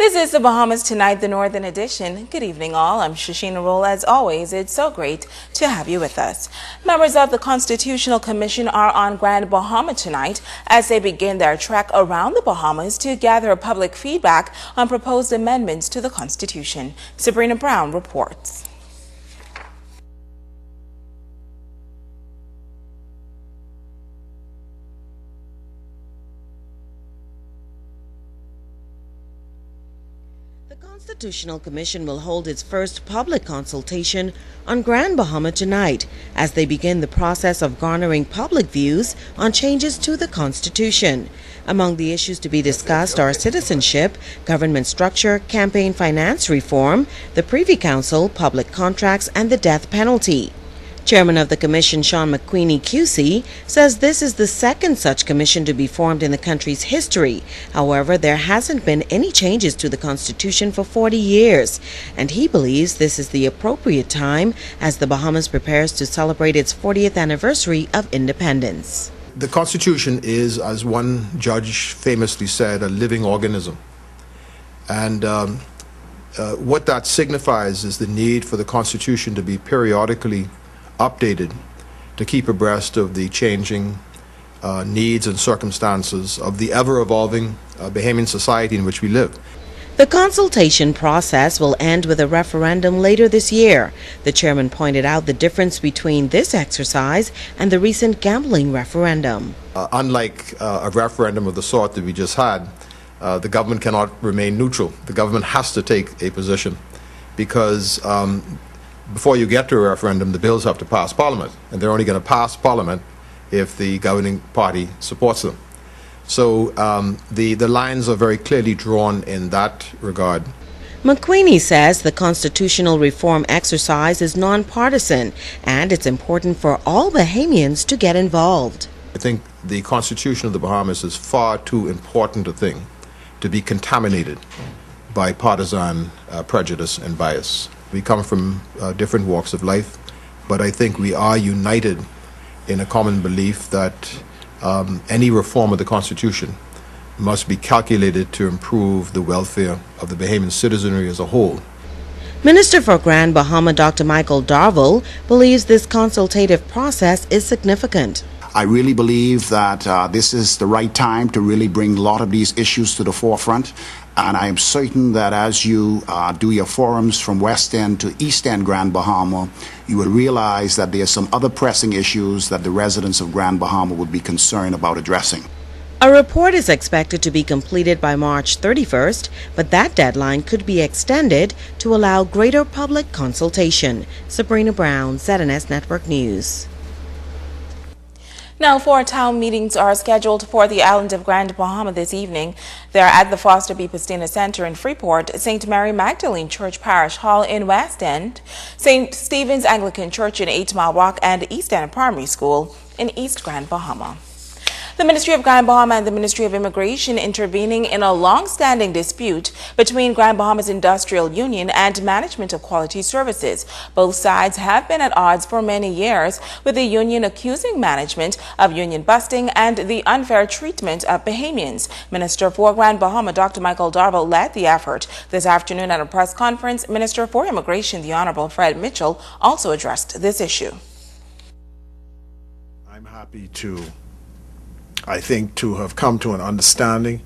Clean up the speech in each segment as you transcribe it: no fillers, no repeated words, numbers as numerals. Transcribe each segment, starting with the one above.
This is the Bahamas Tonight, the Northern Edition. Good evening, all. I'm Shasheena Rolle. As always, it's so great to have you with us. Members of the Constitutional Commission are on Grand Bahama tonight as they begin their trek around the Bahamas to gather public feedback on proposed amendments to the Constitution. Sabrina Brown reports. The Constitutional Commission will hold its first public consultation on Grand Bahama tonight as they begin the process of garnering public views on changes to the Constitution. Among the issues to be discussed are citizenship, government structure, campaign finance reform, the Privy Council, public contracts, and the death penalty. Chairman of the Commission, Sean McQueenie QC, says this is the second such commission to be formed in the country's history. However, there hasn't been any changes to the Constitution for 40 years, and he believes this is the appropriate time as the Bahamas prepares to celebrate its 40th anniversary of independence. The Constitution is, as one judge famously said, a living organism. And what that signifies is the need for the Constitution to be periodically updated to keep abreast of the changing needs and circumstances of the ever-evolving Bahamian society in which we live. The consultation process will end with a referendum later this year. The chairman pointed out the difference between this exercise and the recent gambling referendum. Unlike a referendum of the sort that we just had, the government cannot remain neutral. The government has to take a position because before you get to a referendum, the bills have to pass Parliament, and they're only going to pass Parliament if the governing party supports them. So the lines are very clearly drawn in that regard. McQueenie says the constitutional reform exercise is nonpartisan, and it's important for all Bahamians to get involved. I think the Constitution of the Bahamas is far too important a thing to be contaminated by partisan prejudice and bias. We come from different walks of life, but I think we are united in a common belief that any reform of the Constitution must be calculated to improve the welfare of the Bahamian citizenry as a whole. Minister for Grand Bahama, Dr. Michael Darville, believes this consultative process is significant. I really believe that this is the right time to really bring a lot of these issues to the forefront. And I am certain that as you do your forums from West End to East End Grand Bahama, you will realize that there are some other pressing issues that the residents of Grand Bahama would be concerned about addressing. A report is expected to be completed by March 31st, but that deadline could be extended to allow greater public consultation. Sabrina Brown, ZNS Network News. Now, 4 town meetings are scheduled for the island of Grand Bahama this evening. They're at the Foster B. Pastina Center in Freeport, St. Mary Magdalene Church Parish Hall in West End, St. Stephen's Anglican Church in 8 Mile Walk, and East End Primary School in East Grand Bahama. The Ministry of Grand Bahama and the Ministry of Immigration intervening in a long-standing dispute between Grand Bahama's Industrial Union and Management of Quality Services. Both sides have been at odds for many years, with the union accusing management of union busting and the unfair treatment of Bahamians. Minister for Grand Bahama, Dr. Michael Darville, led the effort. This afternoon at a press conference, Minister for Immigration, the Honorable Fred Mitchell, also addressed this issue. I'm happy I think to have come to an understanding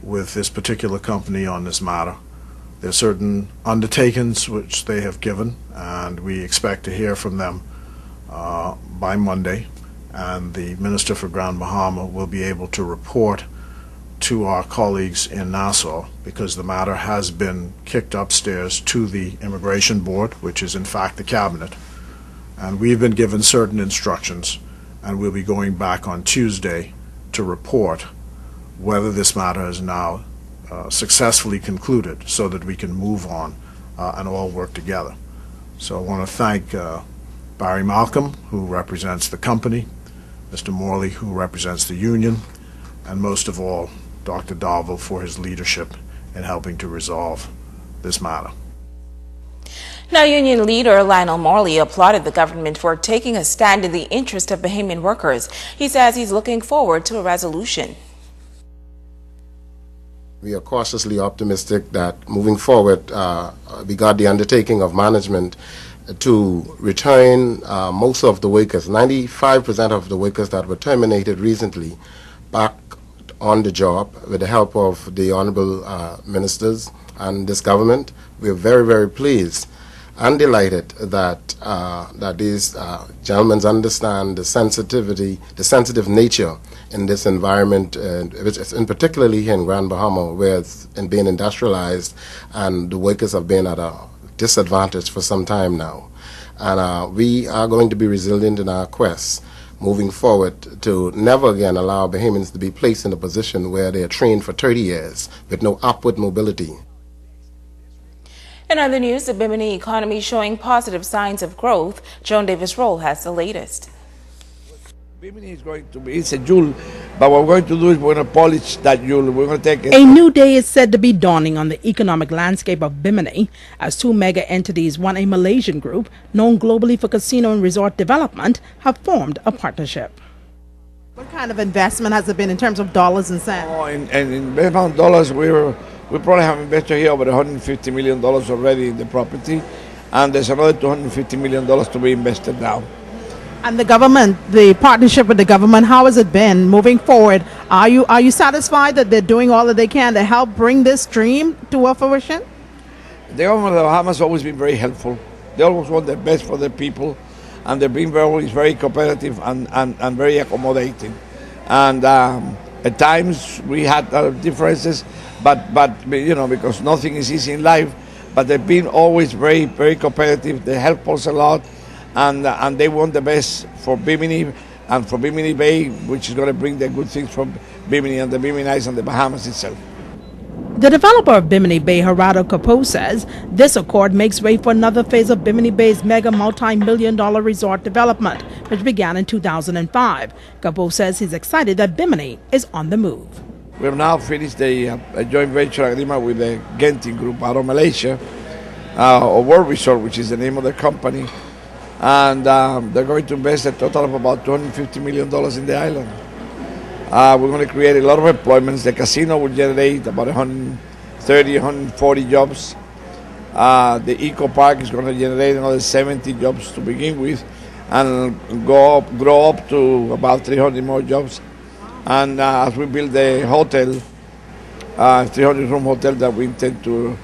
with this particular company on this matter. There are certain undertakings which they have given, and we expect to hear from them by Monday, and the Minister for Grand Bahama will be able to report to our colleagues in Nassau, because the matter has been kicked upstairs to the Immigration Board, which is in fact the Cabinet, and we've been given certain instructions, and we'll be going back on Tuesday to report whether this matter is now successfully concluded so that we can move on and all work together. So I want to thank Barry Malcolm, who represents the company, Mr. Morley, who represents the union, and most of all, Dr. Darville for his leadership in helping to resolve this matter. Now, union leader Lionel Morley applauded the government for taking a stand in the interest of Bahamian workers. He says he's looking forward to a resolution. We are cautiously optimistic that moving forward, we got the undertaking of management to return most of the workers, 95% of the workers that were terminated recently, back on the job with the help of the honorable ministers and this government. We are very, very pleased and delighted that that these gentlemen understand the sensitivity, the sensitive nature in this environment, which is in particularly here in Grand Bahama, where it's being industrialized and the workers have been at a disadvantage for some time now. And we are going to be resilient in our quest moving forward to never again allow Bahamians to be placed in a position where they are trained for 30 years with no upward mobility. In other news, the Bimini economy showing positive signs of growth. Joan Davis-Rolle has the latest. Bimini is going to be, it's a jewel, but what we're going to do is we're going to polish that jewel. We're going to take it. A new day is said to be dawning on the economic landscape of Bimini as two mega entities, one a Malaysian group known globally for casino and resort development, have formed a partnership. What kind of investment has it been in terms of dollars and cents? Oh, in based dollars, we probably have invested here over $150 million already in the property, and there's another $250 million to be invested now. And the government, the partnership with the government, how has it been moving forward? Are you satisfied that they're doing all that they can to help bring this dream to a fruition? The government of the Bahamas has always been very helpful. They always want the best for their people, and they've been always very cooperative and very accommodating. And at times we had differences, but you know, because nothing is easy in life, but they've been always very, very cooperative. They help us a lot, and they want the best for Bimini and for Bimini Bay, which is going to bring the good things from Bimini and the Bimini Islands and the Bahamas itself. The developer of Bimini Bay, Gerardo Capo, says this accord makes way for another phase of Bimini Bay's mega multi-million-dollar resort development, which began in 2005. Capo says he's excited that Bimini is on the move. We have now finished a joint venture agreement with the Genting Group out of Malaysia, or World Resort, which is the name of the company, and they're going to invest a total of about $250 million in the island. We're going to create a lot of employments. The casino will generate about 130, 140 jobs. The Eco Park is going to generate another 70 jobs to begin with, and grow up to about 300 more jobs. And as we build the hotel, 300-room hotel that we intend to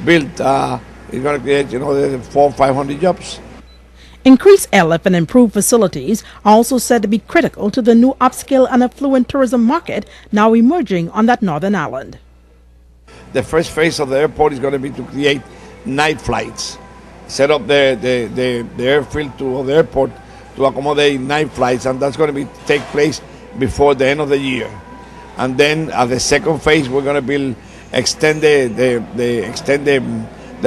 build, it's going to create, you know, 400 or 500 jobs. Increased airlift and improved facilities are also said to be critical to the new upscale and affluent tourism market now emerging on that northern island. The first phase of the airport is going to be to create night flights, set up the airfield of the airport to accommodate night flights, and that's going to take place before the end of the year. And then at the second phase, we're going to extend the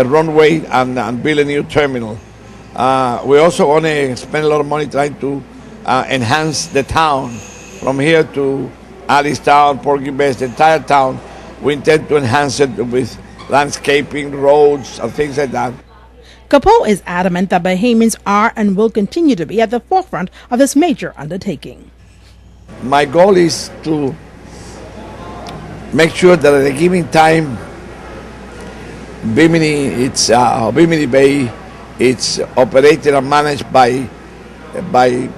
runway and build a new terminal. We're also going to spend a lot of money trying to enhance the town from here to Alice Town, Porky Bay, the entire town. We intend to enhance it with landscaping, roads, and things like that. Capo is adamant that Bahamians are and will continue to be at the forefront of this major undertaking. My goal is to make sure that at a given time, Bimini Bay, it's operated and managed by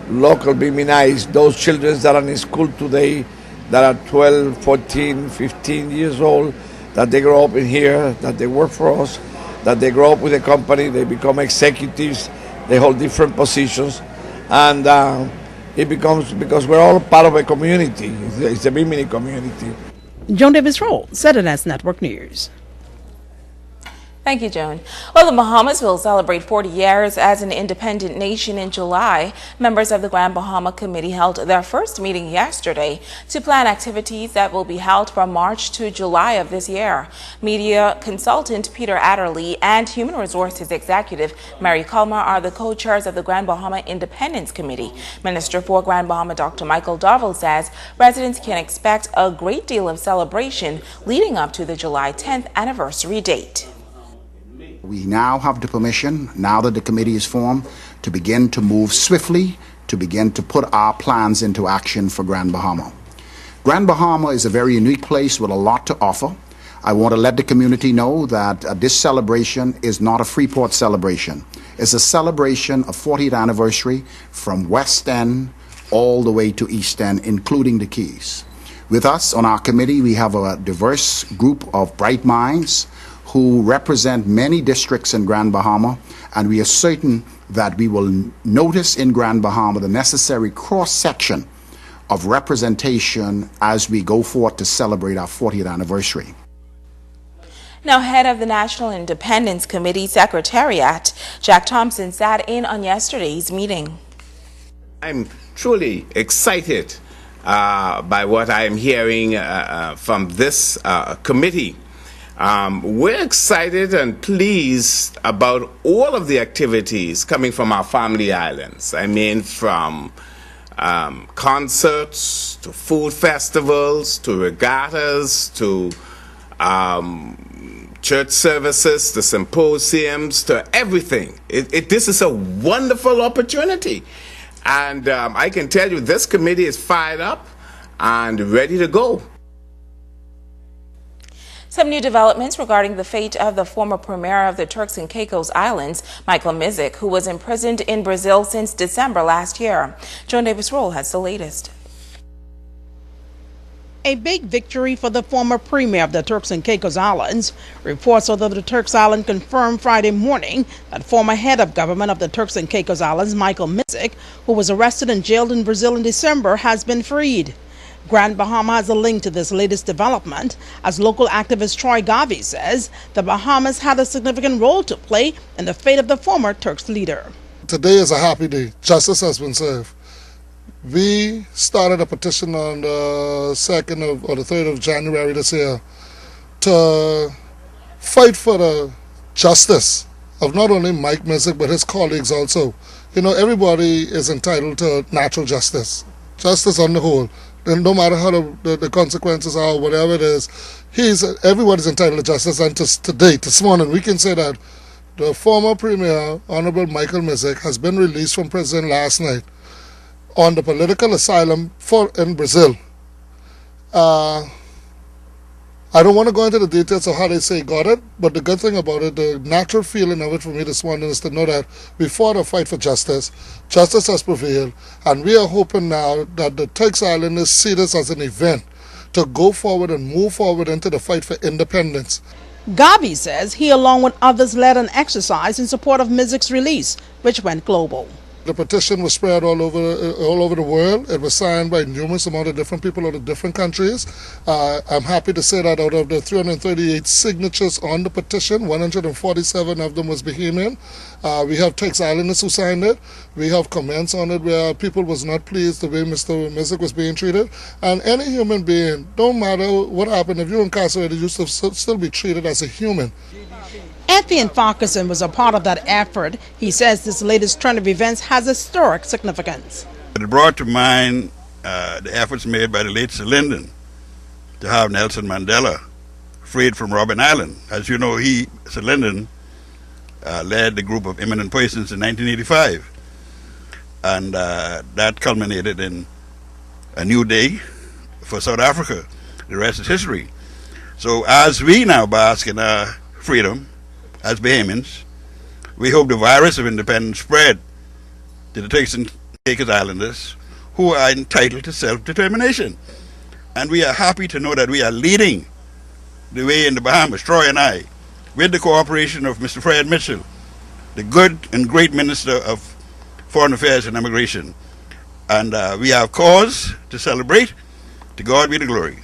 local Biminis, those children that are in school today that are 12, 14, 15 years old, that they grow up in here, that they work for us, that they grow up with the company, they become executives, they hold different positions, and it becomes, because we're all part of a community, it's a Bimini community. Joan Davis-Rolle, ZNS Network News. Thank you, Joan. Well, the Bahamas will celebrate 40 years as an independent nation in July. Members of the Grand Bahama Committee held their first meeting yesterday to plan activities that will be held from March to July of this year. Media consultant Peter Adderley and Human Resources Executive Mary Culmer are the co-chairs of the Grand Bahama Independence Committee. Minister for Grand Bahama Dr. Michael Darville says residents can expect a great deal of celebration leading up to the July 10th anniversary date. We now have the permission, now that the committee is formed, to begin to move swiftly, to begin to put our plans into action for Grand Bahama. Grand Bahama is a very unique place with a lot to offer. I want to let the community know that this celebration is not a Freeport celebration. It's a celebration of 40th anniversary from West End all the way to East End, including the Keys. With us on our committee, we have a diverse group of bright minds who represent many districts in Grand Bahama, and we are certain that we will notice in Grand Bahama the necessary cross-section of representation as we go forth to celebrate our 40th anniversary. Now, head of the National Independence Committee Secretariat, Jack Thompson, sat in on yesterday's meeting. I'm truly excited by what I am hearing from this committee. We're excited and pleased about all of the activities coming from our family islands. I mean, from concerts to food festivals to regattas to church services to symposiums to everything. This is a wonderful opportunity. And I can tell you this committee is fired up and ready to go. Some new developments regarding the fate of the former premier of the Turks and Caicos Islands, Michael Mizik, who was imprisoned in Brazil since December last year. Joan Davis-Rolle has the latest. A big victory for the former premier of the Turks and Caicos Islands. Reports of the Turks Island confirmed Friday morning that former head of government of the Turks and Caicos Islands, Michael Mizik, who was arrested and jailed in Brazil in December, has been freed. Grand Bahama has a link to this latest development, as local activist Troy Garvey says the Bahamas had a significant role to play in the fate of the former Turks leader. Today is a happy day. Justice has been served. We started a petition on the 2nd or the 3rd of January this year to fight for the justice of not only Mike Mizik but his colleagues also. You know, everybody is entitled to natural justice, justice on the whole. And no matter how the consequences are, whatever it is, everybody's entitled to justice. And today, this morning, we can say that the former premier, Honorable Michael Mizik, has been released from prison last night on the political asylum in Brazil. I don't want to go into the details of how they say he got it, but the good thing about it, the natural feeling of it for me this morning is to know that we fought a fight for justice. Justice has prevailed, and we are hoping now that the Turks Islanders see this as an event to go forward and move forward into the fight for independence. Garvey says he, along with others, led an exercise in support of Mizik's release, which went global. The petition was spread all over the world. It was signed by numerous amount of different people out of different countries. I'm happy to say that out of the 338 signatures on the petition, 147 of them was Bahamian. We have Turks Islanders who signed it. We have comments on it where people was not pleased the way Mr. Mizik was being treated. And any human being, don't matter what happened, if you're incarcerated, you should still be treated as a human. Anthony Farquharson was a part of that effort. He says this latest trend of events has historic significance. It brought to mind the efforts made by the late Sir Lyndon to have Nelson Mandela freed from Robben Island. As you know, Sir Lyndon, led the group of eminent persons in 1985. And that culminated in a new day for South Africa. The rest is history. So as we now bask in our freedom, as Bahamians, we hope the virus of independence spread to the Turks and Caicos Islanders, who are entitled to self-determination. And we are happy to know that we are leading the way in the Bahamas, Troy and I, with the cooperation of Mr. Fred Mitchell, the good and great Minister of Foreign Affairs and Immigration. And we have cause to celebrate. To God be the glory.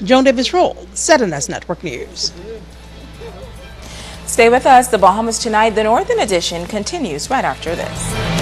Joan Davis-Rolle, ZNS Network News. Stay with us. The Bahamas Tonight, the Northern Edition, continues right after this.